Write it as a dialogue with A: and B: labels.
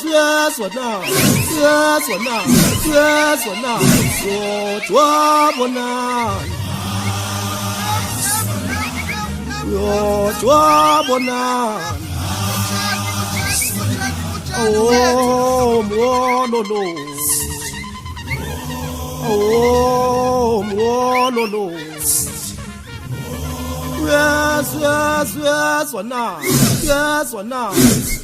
A: Yes, what now? Yes, what now? Yes, what now? What now? What now? Oh, no. Oh, no. Yes, what now? Yes, what now?